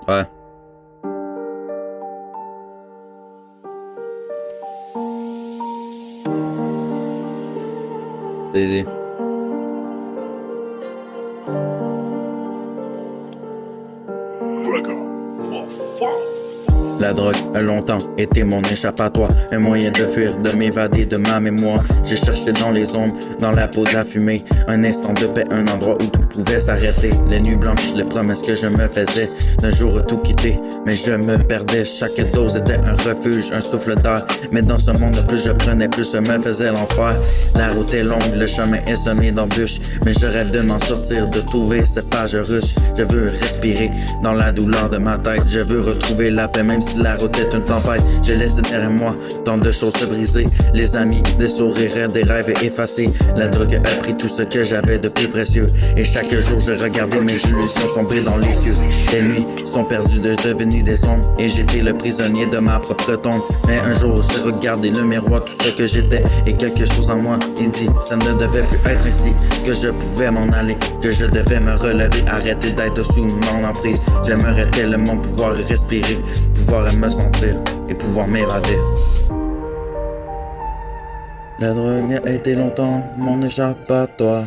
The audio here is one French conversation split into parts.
Ouais. C'est easy. La drogue a longtemps été mon échappatoire, un moyen de fuir, de m'évader de ma mémoire. J'ai cherché dans les ombres, dans la peau de la fumée, un instant de paix, un endroit où tout pouvait s'arrêter. Les nuits blanches, les promesses que je me faisais, d'un jour tout quitter, mais je me perdais. Chaque dose était un refuge, un souffle d'air, mais dans ce monde, plus je prenais, plus je me faisais l'enfer. La route est longue, le chemin est semé d'embûches, mais je rêve de m'en sortir, de trouver cette page russe. Je veux respirer dans la douleur de ma tête, je veux retrouver la paix, même si la route est une tempête. J'ai laissé derrière moi tant de choses se briser, les amis, des sourires, des rêves effacés. La drogue a pris tout ce que j'avais de plus précieux, et chaque jour je regardais mes illusions sombrer dans les cieux. Les nuits sont perdues, devenues des ombres, et j'étais le prisonnier de ma propre tombe. Mais un jour j'ai regardé le miroir, tout ce que j'étais, et quelque chose en moi et dit ça ne devait plus être ainsi, que je pouvais m'en aller, que je devais me relever, arrêter d'être sous mon emprise. J'aimerais tellement pouvoir respirer, pouvoir me sentir et pouvoir m'évader. La drogue a été longtemps mon échappatoire,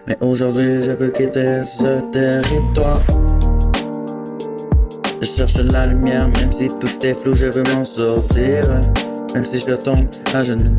mais aujourd'hui je veux quitter ce territoire. Je cherche la lumière, même si tout est flou, je veux m'en sortir. Même si je tombe à genoux,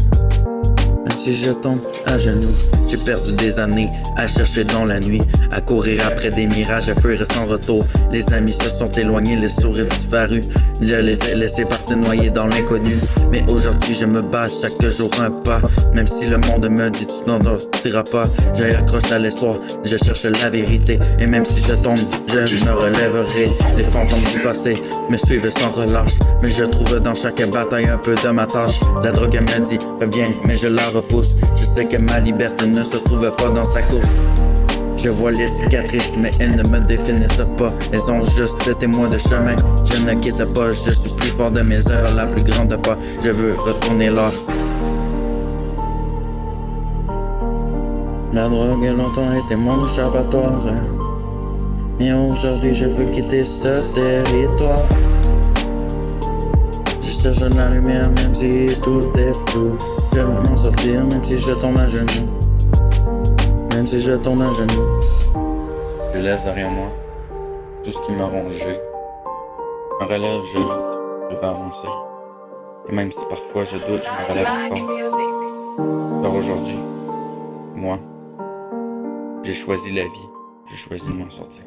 même si je tombe à genoux. J'ai perdu des années à chercher dans la nuit, à courir après des mirages, à fuir sans retour. Les amis se sont éloignés, les sourires disparus. Je les ai laissés partir noyés dans l'inconnu. Mais aujourd'hui je me bats chaque jour un pas, même si le monde me dit tu n'en sortiras pas. J'accroche à l'espoir, je cherche la vérité, et même si je tombe, je me relèverai. Les fantômes du passé me suivent sans relâche, mais je trouve dans chaque bataille un peu de ma tâche. La drogue me dit reviens, mais je la repousse. Je sais que ma liberté ne se trouve pas dans sa course. Je vois les cicatrices, mais elles ne me définissent pas. Elles ont juste des témoins de chemin. Je ne quitte pas, je suis plus fort de mes erreurs, la plus grande pas. Je veux retourner là. La drogue a longtemps été mon échappatoire, mais aujourd'hui je veux quitter ce territoire. Je cherche la lumière, même si tout est flou. Je veux m'en sortir, même si je tombe à genoux. Même si je tombe à genoux. Je laisse derrière moi tout ce qui m'a rongé. Je me relève, je lutte, je vais avancer. Et même si parfois je doute, je me relève encore. Car aujourd'hui, moi, j'ai choisi la vie, j'ai choisi de m'en sortir.